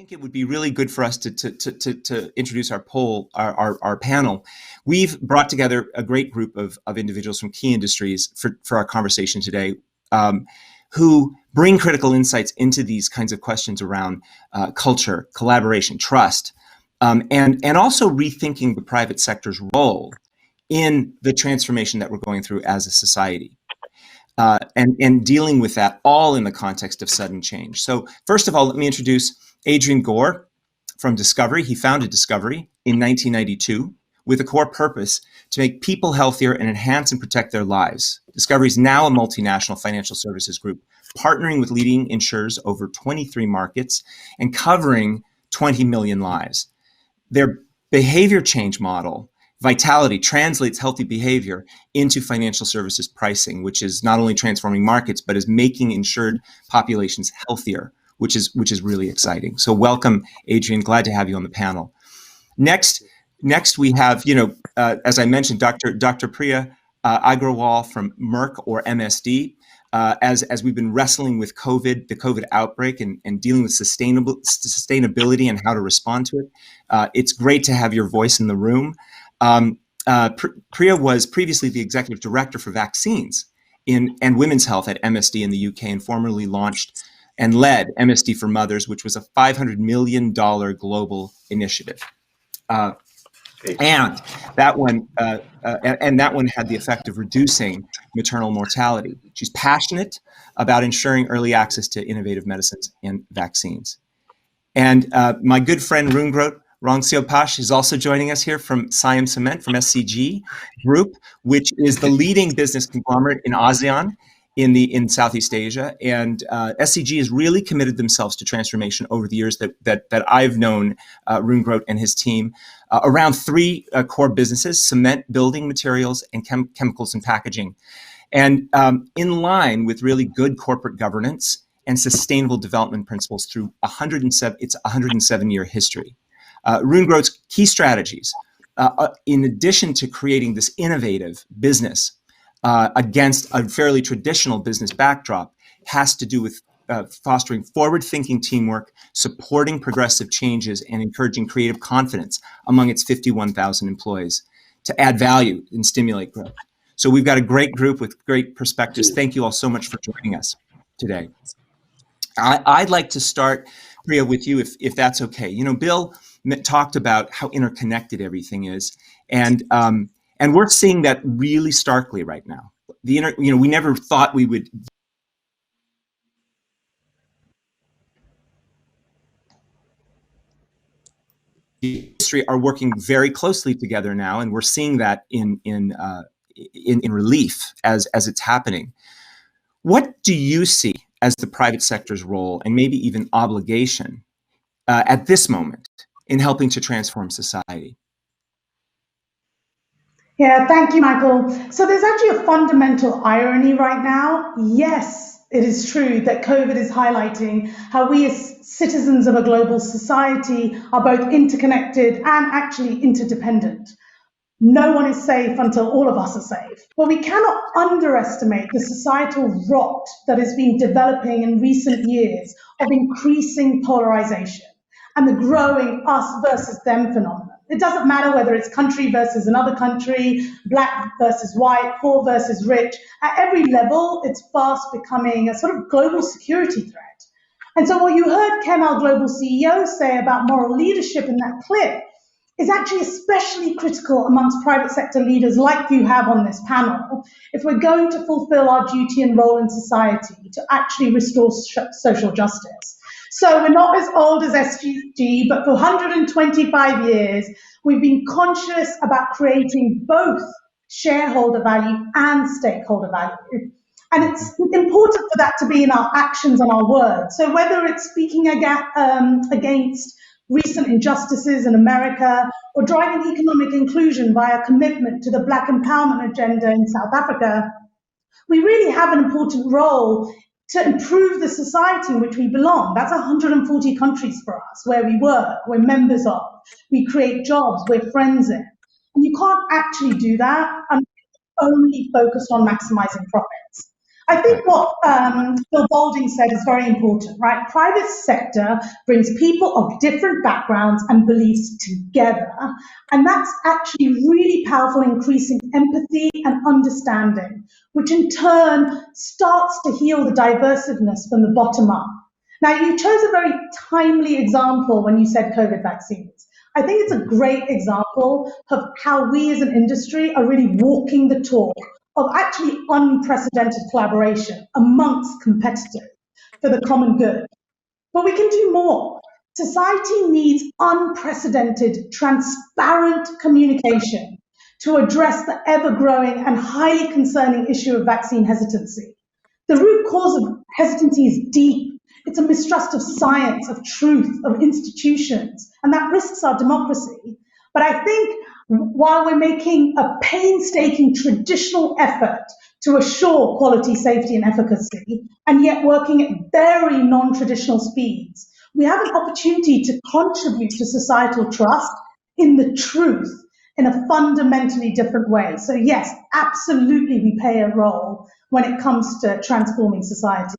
think it would be really good for us to introduce our panel. We've brought together a great group of individuals from key industries for our conversation today, who bring critical insights into these kinds of questions around culture, collaboration, trust, and also rethinking the private sector's role in the transformation that we're going through as a society. And dealing with that all in the context of sudden change. So first of all, let me introduce Adrian Gore from Discovery. He founded Discovery in 1992 with a core purpose to make people healthier and enhance and protect their lives. Discovery is now a multinational financial services group, partnering with leading insurers over 23 markets and covering 20 million lives. Their behavior change model, Vitality, translates healthy behavior into financial services pricing, which is not only transforming markets, but is making insured populations healthier, which is really exciting. So welcome, Adrian. Glad to have you on the panel. Next we have, as I mentioned, Dr. Priya Agrawal from Merck or MSD. As we've been wrestling with the COVID outbreak and dealing with sustainability and how to respond to it, it's great to have your voice in the room. Priya was previously the executive director for vaccines and women's health at MSD in the UK, and formerly launched and led MSD for Mothers, which was a $500 million global initiative. And that one had the effect of reducing maternal mortality. She's passionate about ensuring early access to innovative medicines and vaccines. And my good friend Rangsiopash is also joining us here from Siam Cement, from SCG Group, which is the leading business conglomerate in ASEAN in Southeast Asia. And SCG has really committed themselves to transformation over the years that I've known Rungrote and his team around three core businesses: cement, building materials, and chemicals and packaging. And in line with really good corporate governance and sustainable development principles through its 107-year history. Rungrote's key strategies, in addition to creating this innovative business against a fairly traditional business backdrop, has to do with fostering forward-thinking teamwork, supporting progressive changes, and encouraging creative confidence among its 51,000 employees to add value and stimulate growth. So we've got a great group with great perspectives. Thank you all so much for joining us today. I'd like to start, Priya, with you, if that's okay. Bill talked about how interconnected everything is, and we're seeing that really starkly right now. We never thought we would. The industry are working very closely together now, and we're seeing that in relief as it's happening. What do you see as the private sector's role, and maybe even obligation, at this moment in helping to transform society? Yeah, thank you, Michael. So there's actually a fundamental irony right now. Yes, it is true that COVID is highlighting how we as citizens of a global society are both interconnected and actually interdependent. No one is safe until all of us are safe. But we cannot underestimate the societal rot that has been developing in recent years of increasing polarization and the growing us versus them phenomenon. It doesn't matter whether it's country versus another country, black versus white, poor versus rich. At every level, it's fast becoming a sort of global security threat. And so what you heard Kemal, global CEO, say about moral leadership in that clip is actually especially critical amongst private sector leaders like you have on this panel, if we're going to fulfill our duty and role in society to actually restore social justice. So we're not as old as SCG, but for 125 years, we've been conscious about creating both shareholder value and stakeholder value. And it's important for that to be in our actions and our words. So whether it's speaking against recent injustices in America, or driving economic inclusion via commitment to the Black empowerment agenda in South Africa, we really have an important role to improve the society in which we belong. That's 140 countries for us, where we work, we're members of, we create jobs, we're friends in. And you can't actually do that unless you're only focused on maximizing profits. I think what Bill Balding said is very important, right? Private sector brings people of different backgrounds and beliefs together, and that's actually really powerful, increasing empathy and understanding, which in turn starts to heal the divisiveness from the bottom up. Now, you chose a very timely example when you said COVID vaccines. I think it's a great example of how we as an industry are really walking the talk of actually unprecedented collaboration amongst competitors for the common good. But we can do more. Society needs unprecedented, transparent communication to address the ever-growing and highly concerning issue of vaccine hesitancy. The root cause of hesitancy is deep. It's a mistrust of science, of truth, of institutions, and that risks our democracy. But I think while we're making a painstaking traditional effort to assure quality, safety, and efficacy, and yet working at very non-traditional speeds, we have an opportunity to contribute to societal trust in the truth in a fundamentally different way. So yes, absolutely we play a role when it comes to transforming society.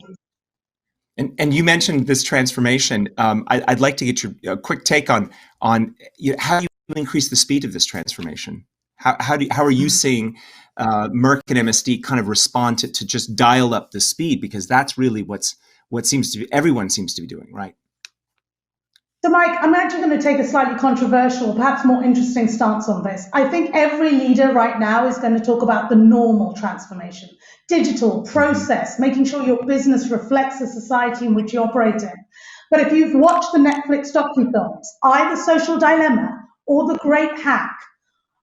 And you mentioned this transformation. I'd like to get your quick take on how you increase the speed of this transformation. How are you seeing Merck and MSD kind of respond to just dial up the speed, because that's really what seems to be everyone seems to be doing, right? So, Mike, I'm actually going to take a slightly controversial, perhaps more interesting stance on this. I think every leader right now is going to talk about the normal transformation, digital, process, making sure your business reflects the society in which you operate in. But if you've watched the Netflix docufilms, either Social Dilemma or The Great Hack,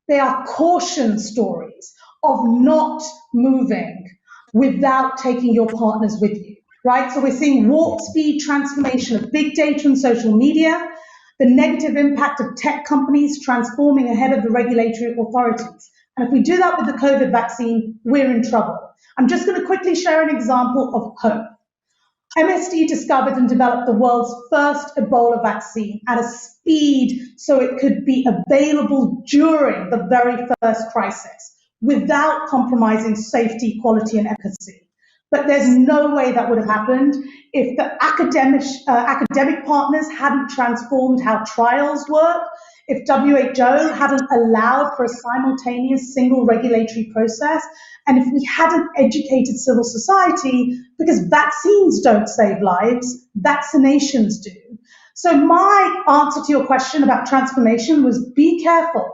they are caution stories of not moving without taking your partners with you. Right? So we're seeing warp speed transformation of big data and social media, the negative impact of tech companies transforming ahead of the regulatory authorities. And if we do that with the COVID vaccine, we're in trouble. I'm just going to quickly share an example of hope. MSD discovered and developed the world's first Ebola vaccine at a speed so it could be available during the very first crisis without compromising safety, quality, and efficacy. But there's no way that would have happened if the academic partners hadn't transformed how trials work, if WHO hadn't allowed for a simultaneous single regulatory process, and if we hadn't educated civil society, because vaccines don't save lives, vaccinations do. So my answer to your question about transformation was be careful.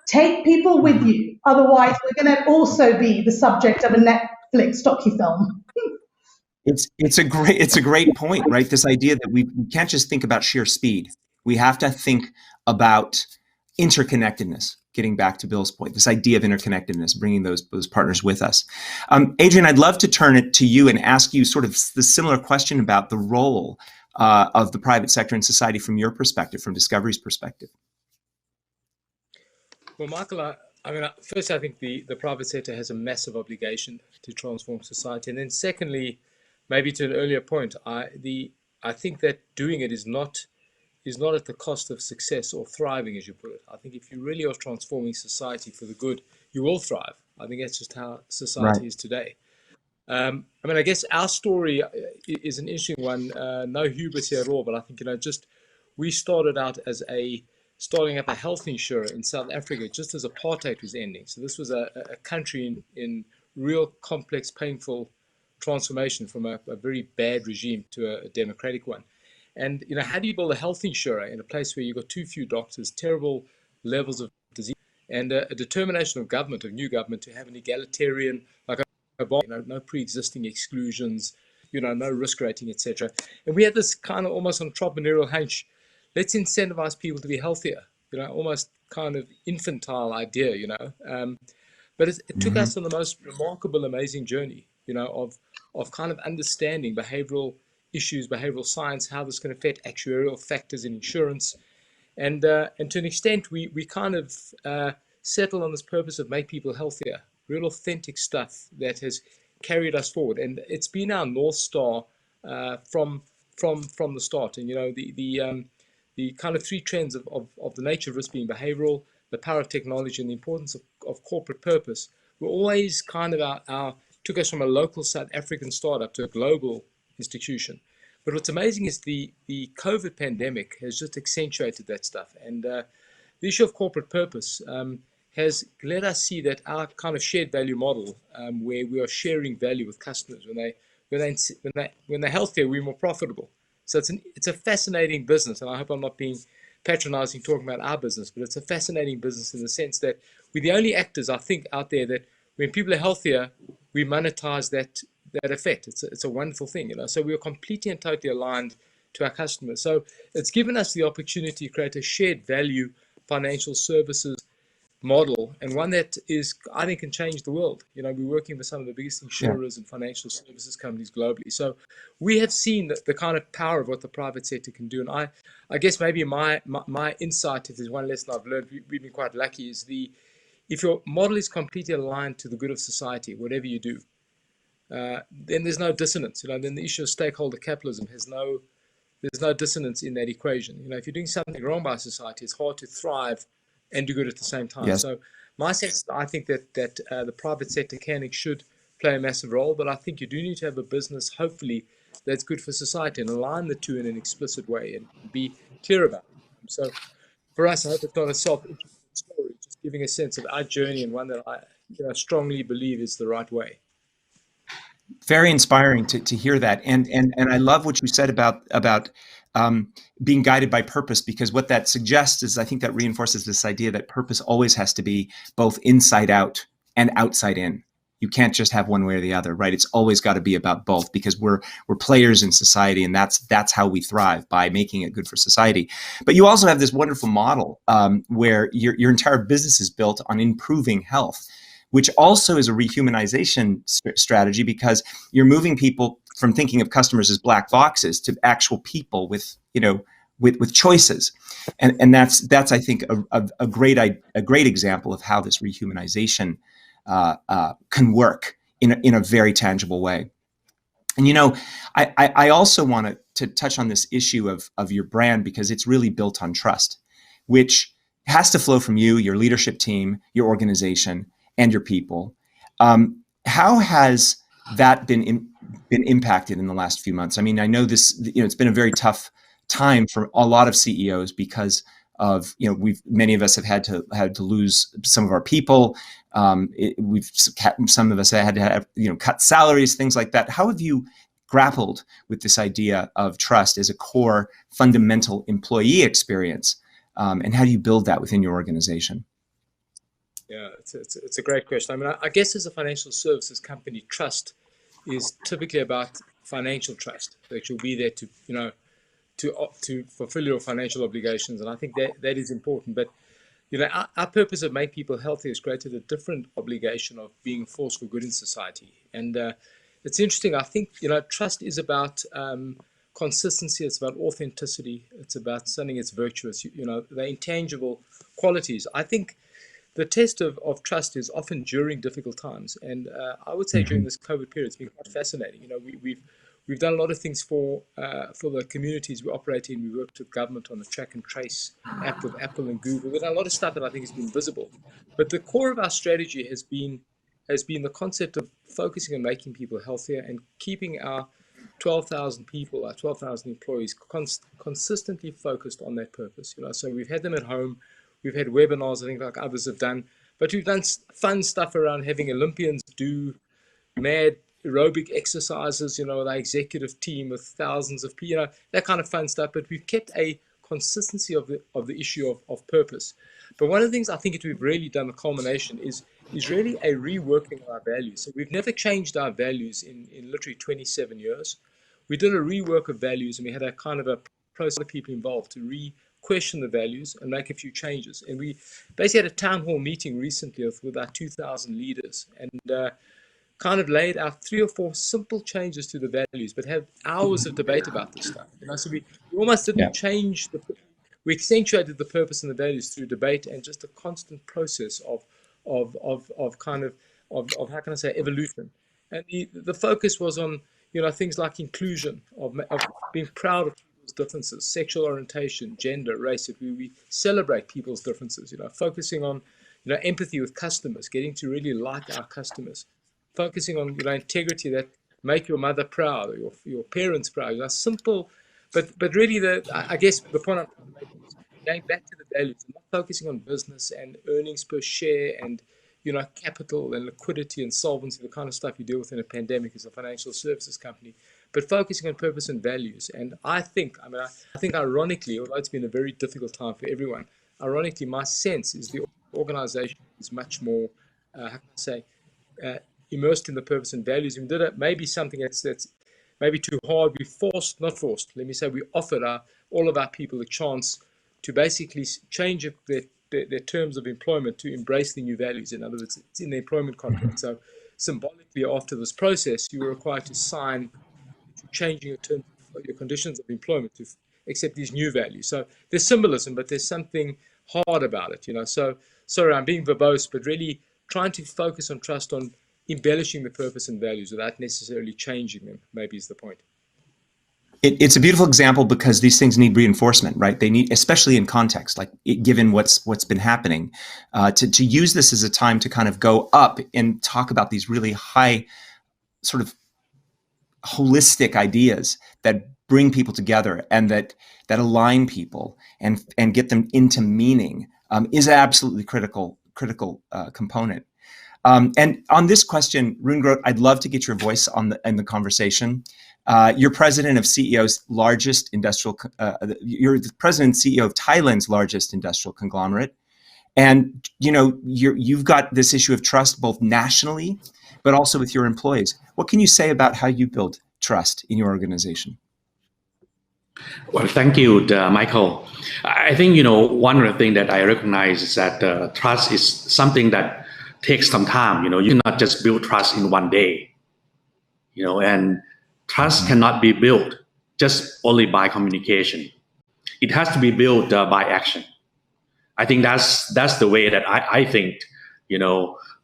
Take people with you. Otherwise, we're going to also be the subject of a Netflix docufilm. It's a great point, right? This idea that we can't just think about sheer speed. We have to think about interconnectedness. Getting back to Bill's point, this idea of interconnectedness, bringing those partners with us. Adrian, I'd love to turn it to you and ask you sort of the similar question about the role of the private sector in society from your perspective, from Discovery's perspective. Well, Michael, first, I think the private sector has a massive obligation to transform society. And then secondly, maybe to an earlier point, I think that doing it is not at the cost of success or thriving, as you put it. I think if you really are transforming society for the good, you will thrive. I think that's just how society is today. I guess our story is an interesting one. No hubris here at all, but I think, we started out as starting up a health insurer in South Africa just as apartheid was ending. So this was a country in real complex, painful transformation from a very bad regime to a democratic one. And how do you build a health insurer in a place where you've got too few doctors, terrible levels of disease, and a determination of government, of new government, to have an egalitarian, like no pre-existing exclusions, no risk rating, etc. And we had this kind of almost entrepreneurial hunch. Let's incentivize people to be healthier. Almost kind of infantile idea. But it took us on the most remarkable, amazing journey. Of kind of understanding behavioral issues, behavioral science, how this can affect actuarial factors in insurance. And to an extent, we kind of settle on this purpose of make people healthier, real authentic stuff that has carried us forward. And it's been our North Star from the start. And, the kind of three trends of the nature of risk being behavioral, the power of technology, and the importance of corporate purpose were always kind of our took us from a local South African startup to a global institution. But what's amazing is the COVID pandemic has just accentuated that stuff. And the issue of corporate purpose has let us see that our kind of shared value model, where we are sharing value with customers, when they're healthier, we're more profitable. So it's a fascinating business, and I hope I'm not being patronizing talking about our business, but it's a fascinating business in the sense that we're the only actors, I think, out there that when people are healthier, we monetize that effect. It's a wonderful thing, So we are completely and totally aligned to our customers. So it's given us the opportunity to create a shared value financial services model, and one that is, I think, can change the world. We're working with some of the biggest insurers and financial services companies globally. So we have seen the kind of power of what the private sector can do. And I guess maybe my insight, if there's one lesson I've learned, we've been quite lucky, is if your model is completely aligned to the good of society, whatever you do, then there's no dissonance. Then the issue of stakeholder capitalism there's no dissonance in that equation. If you're doing something wrong by society, it's hard to thrive and do good at the same time. Yes. So my sense, I think that the private sector can and should play a massive role, but I think you do need to have a business, hopefully, that's good for society and align the two in an explicit way and be clear about it. So for us, I hope it's not a self-interested story, just giving a sense of our journey and one that I strongly believe is the right way. Very inspiring to hear that, and I love what you said about being guided by purpose, because what that suggests is, I think that reinforces this idea that purpose always has to be both inside out and outside in. You can't just have one way or the other, right? It's always got to be about both, because we're players in society, and that's how we thrive, by making it good for society. But you also have this wonderful model where your entire business is built on improving health, which also is a rehumanization strategy, because you're moving people from thinking of customers as black boxes to actual people with choices, and that's I think a great example of how this rehumanization can work in a very tangible way. And I also want to touch on this issue of your brand, because it's really built on trust, which has to flow from you, your leadership team, your organization, and your people. How has that been impacted in the last few months? I mean, I know this. It's been a very tough time for a lot of CEOs, because of many of us have had to lose some of our people. Some of us had to have cut salaries, things like that. How have you grappled with this idea of trust as a core, fundamental employee experience, and how do you build that within your organization? Yeah, it's a great question. I mean, I guess as a financial services company, trust is typically about financial trust, that you'll be there to fulfill your financial obligations, and I think that is important. But our purpose of make people healthy has created a different obligation of being a force for good in society. And it's interesting. I think trust is about consistency. It's about authenticity. It's about something that's virtuous. The intangible qualities. I think the test of trust is often during difficult times, and I would say during this COVID period, it's been quite fascinating. We've done a lot of things for the communities we operate in. We worked with government on the track and trace app with Apple and Google. We've done a lot of stuff that I think has been visible, but the core of our strategy has been the concept of focusing on making people healthier and keeping our 12,000 people, our 12,000 employees, consistently focused on that purpose. So we've had them at home. We've had webinars, I think, like others have done, but we've done fun stuff around having Olympians do mad aerobic exercises, with our executive team with thousands of people, that kind of fun stuff. But we've kept a consistency of the issue of purpose. But one of the things I think that we've really done, the culmination, is really a reworking of our values. So we've never changed our values in literally 27 years. We did a rework of values, and we had a kind of a process of people involved to question the values and make a few changes. And we basically had a town hall meeting recently with our 2,000 leaders, and kind of laid out 3 or 4 simple changes to the values, but had hours of debate about this stuff. So we almost didn't change we accentuated the purpose and the values through debate and just a constant process of how can I say, evolution. And the focus was on things like inclusion, of being proud of differences, sexual orientation, gender, race. If we celebrate people's differences, focusing on empathy with customers, getting to really like our customers, focusing on integrity that make your mother proud or your parents proud. Simple, but really I guess the point I'm trying to make is going back to the values and not focusing on business and earnings per share and capital and liquidity and solvency, the kind of stuff you deal with in a pandemic as a financial services company, but focusing on purpose and values. And I think ironically, although it's been a very difficult time for everyone, ironically, my sense is the organization is much more, how can I say, immersed in the purpose and values. And we did it, maybe something that's maybe too hard. We not forced. Let me say, we offered all of our people a chance to basically change their terms of employment to embrace the new values. In other words, it's in the employment contract. So symbolically, after this process, you were required to sign changing your conditions of employment to accept these new values. So there's symbolism, but there's something hard about it. So sorry, I'm being verbose, but really trying to focus on trust, on embellishing the purpose and values without necessarily changing them, maybe is the point. It's a beautiful example because these things need reinforcement, right? They need, especially in context, like given what's been happening, to use this as a time to kind of go up and talk about these really high sort of holistic ideas that bring people together and that align people and get them into meaning is an absolutely critical component. And on this question, Rune Groth, I'd love to get your voice in the conversation. You're president of CEO's largest industrial. You're the president and CEO of Thailand's largest industrial conglomerate, and you've got this issue of trust both nationally, but also with your employees. What can you say about how you build trust in your organization? Well, thank you, Michael. I think one of the things that I recognize is that trust is something that takes some time. You cannot just build trust in one day. And trust cannot be built just only by communication. It has to be built by action. I think that's the way that I think,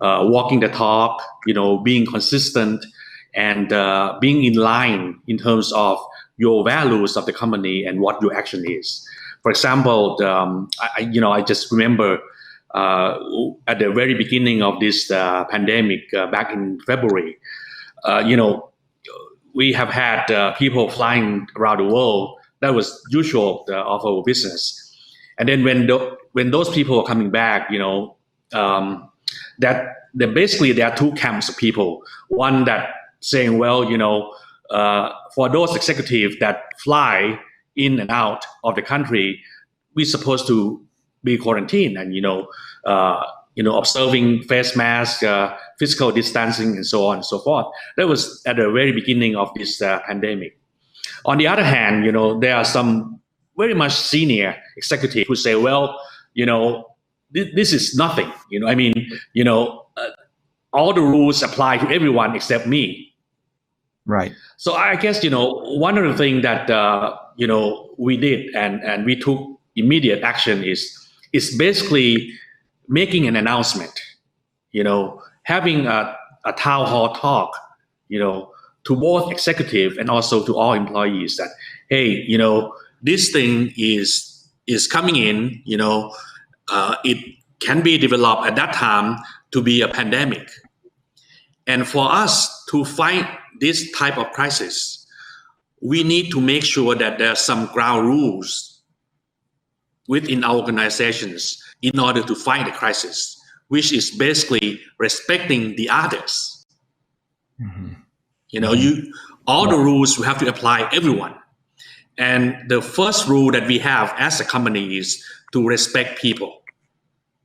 walking the talk, being consistent and being in line in terms of your values of the company and what your action is. For example, I just remember at the very beginning of this pandemic back in February, we have had people flying around the world. That was usual of our business. And then when those people are coming back, basically there are two camps of people. One that saying, well, for those executives that fly in and out of the country, we're supposed to be quarantined and observing face mask, physical distancing, and so on and so forth. That was at the very beginning of this pandemic. On the other hand, there are some very much senior executives who say, well, this is nothing. All the rules apply to everyone except me. Right. So I guess, one of the things that, we did and we took immediate action is basically making an announcement, having a town hall talk, to both executive and also to all employees that, hey, this thing is coming in, it can be developed at that time to be a pandemic. And for us to fight this type of crisis, we need to make sure that there are some ground rules within our organizations in order to fight the crisis, which is basically respecting the others. Mm-hmm. All the rules we have to apply everyone. And the first rule that we have as a company is to respect people,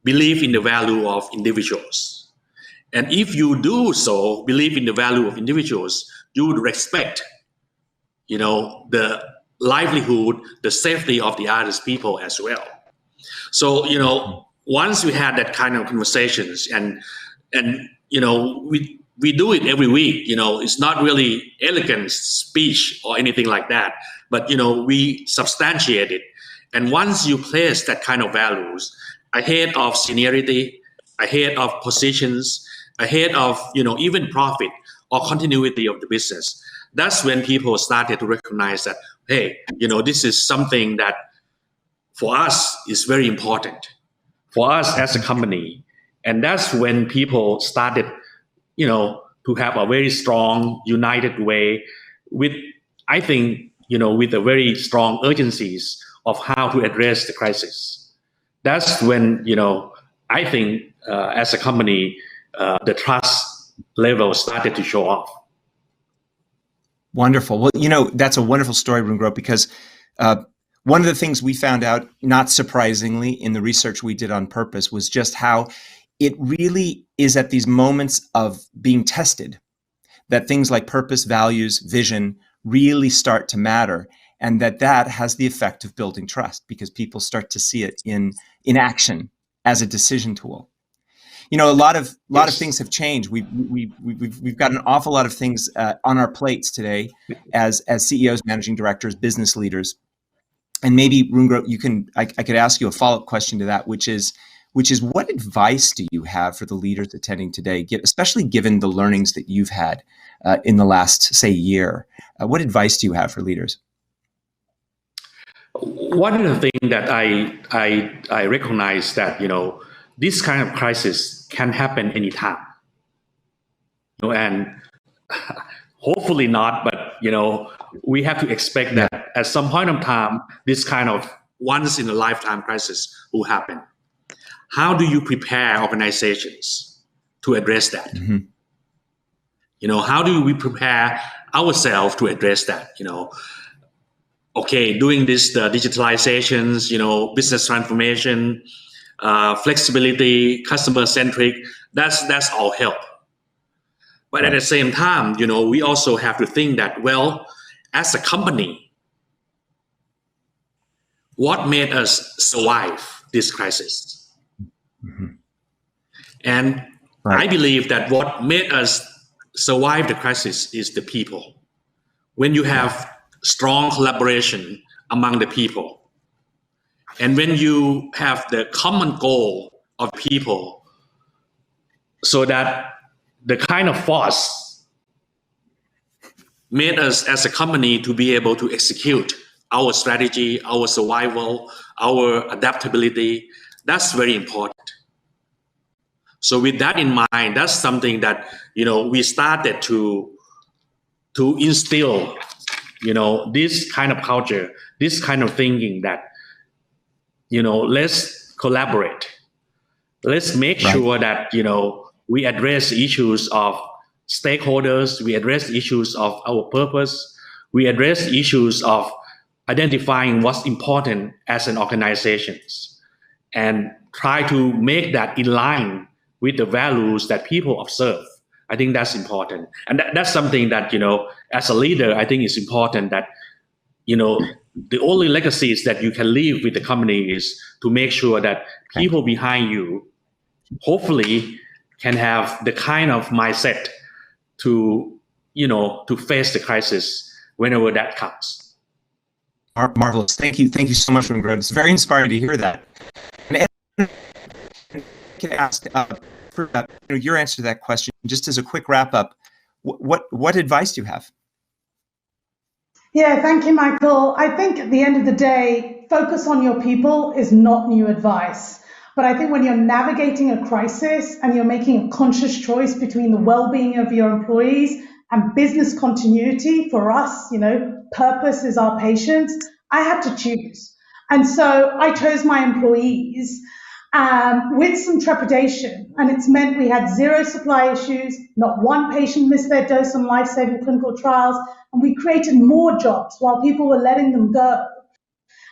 believe in the value of individuals. And if you do so, believe in the value of individuals, you would respect, the livelihood, the safety of the other people as well. So, once we had that kind of conversations and we do it every week, it's not really elegant speech or anything like that, but, we substantiate it. And once you place that kind of values ahead of seniority, ahead of positions, ahead of, even profit or continuity of the business, that's when people started to recognize that, hey, this is something that for us is very important for us as a company. And that's when people started, to to have a very strong, united way with, I think, with a very strong urgencies of how to address the crisis. That's when, I think as a company, the trust level started to show off. Wonderful. Well, that's a wonderful story, Rungro, because one of the things we found out, not surprisingly, in the research we did on purpose was just how it really is at these moments of being tested that things like purpose, values, vision really start to matter, and that has the effect of building trust because people start to see it in action as a decision tool. A lot of things have changed. We've got an awful lot of things on our plates today as CEOs, managing directors, business leaders, and maybe Rungro, I could ask you a follow-up question to that, which is what advice do you have for the leaders attending today, especially given the learnings that you've had in the last, say, year? What advice do you have for leaders? One of the things that I recognize that this kind of crisis can happen anytime, and hopefully not, but we have to expect that at some point of time, this kind of once in a lifetime crisis will happen. How do you prepare organizations to address that? Mm-hmm. How do we prepare ourselves to address that? Doing this, the digitalizations, business transformation, flexibility, customer-centric, that's all help. But at the same time, we also have to think that, well, as a company, what made us survive this crisis? Mm-hmm. And I believe that what made us survive the crisis is the people. When you have strong collaboration among the people, and when you have the common goal of people, so that the kind of force made us as a company to be able to execute our strategy, our survival, our adaptability, that's very important. So with that in mind, that's something that, we started to instill, this kind of culture, this kind of thinking that, let's collaborate. Let's make sure that, we address issues of stakeholders, we address issues of our purpose, we address issues of identifying what's important as an organization, and try to make that in line with the values that people observe. I think that's important. And that's something that, as a leader, I think it's important that, the only legacies that you can leave with the company is to make sure that people behind you, hopefully, can have the kind of mindset to face the crisis whenever that comes. Marvelous. Thank you so much, Rungro. It's very inspiring to hear that. And I can ask for your answer to that question, just as a quick wrap up. What advice do you have? Yeah, thank you, Michael. I think at the end of the day, focus on your people is not new advice. But I think when you're navigating a crisis and you're making a conscious choice between the well-being of your employees and business continuity, for us, purpose is our patients, I had to choose. And so I chose my employees with some trepidation. And it's meant we had zero supply issues, not one patient missed their dose on life-saving clinical trials, and we created more jobs while people were letting them go.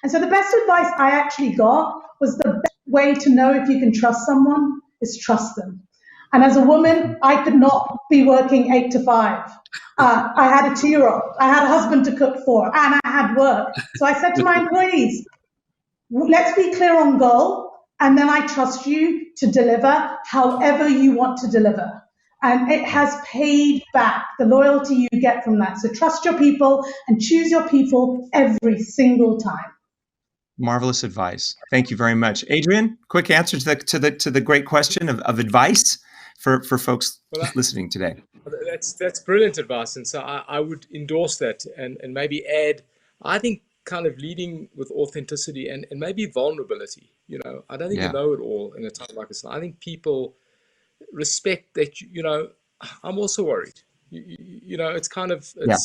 And so the best advice I actually got was the best way to know if you can trust someone is trust them. And as a woman, I could not be working 8 to 5. I had a 2-year-old, I had a husband to cook for, and I had work. So I said to my employees, let's be clear on goal, and then I trust you to deliver however you want to deliver. And it has paid back, the loyalty you get from that. So trust your people and choose your people every single time. Marvelous advice. Thank you very much. Adrian, quick answer to the great question of advice for folks listening today. That's brilliant advice. And so I would endorse that and maybe add, I think, kind of leading with authenticity and maybe vulnerability. I don't think you know it all in a time like this. I think people respect that, I'm also worried. It's kind of Yeah.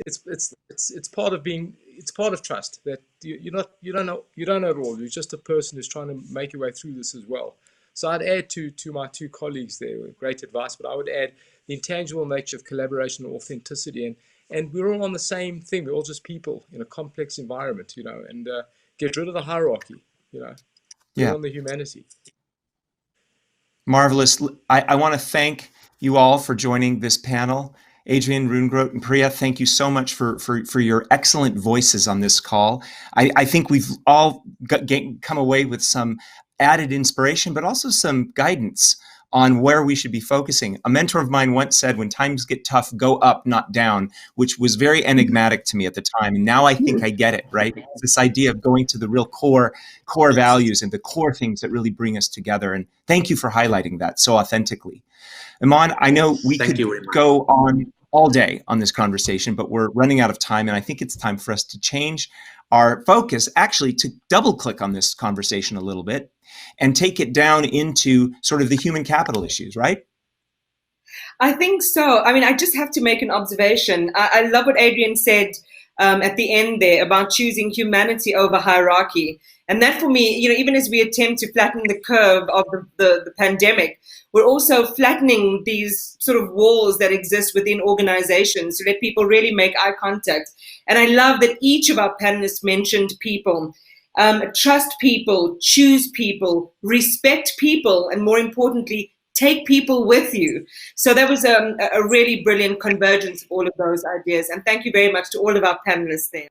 it's part of being, it's part of trust that you don't know it all. You're just a person who's trying to make your way through this as well. So I'd add to my two colleagues there, great advice, but I would add the intangible nature of collaboration and authenticity, and we're all on the same thing. We're all just people in a complex environment, and get rid of the hierarchy, get Yeah. on the humanity. Marvelous. I want to thank you all for joining this panel. Adrian, Rungrote, and Priya, thank you so much for your excellent voices on this call. I think we've all come away with some added inspiration, but also some guidance on where we should be focusing. A mentor of mine once said, when times get tough, go up, not down, which was very enigmatic to me at the time. And now I think I get it, right? It's this idea of going to the real core values and the core things that really bring us together. And thank you for highlighting that so authentically. Iman, I know we could go on all day on this conversation, but we're running out of time. And I think it's time for us to change our focus, actually to double click on this conversation a little bit and take it down into sort of the human capital issues, right? I think so. I mean, I just have to make an observation. I love what Adrian said at the end there about choosing humanity over hierarchy. And that for me, even as we attempt to flatten the curve of the pandemic, we're also flattening these sort of walls that exist within organizations to let people really make eye contact. And I love that each of our panelists mentioned people. Trust people, choose people, respect people, and more importantly, take people with you. So that was a really brilliant convergence of all of those ideas. And thank you very much to all of our panelists there.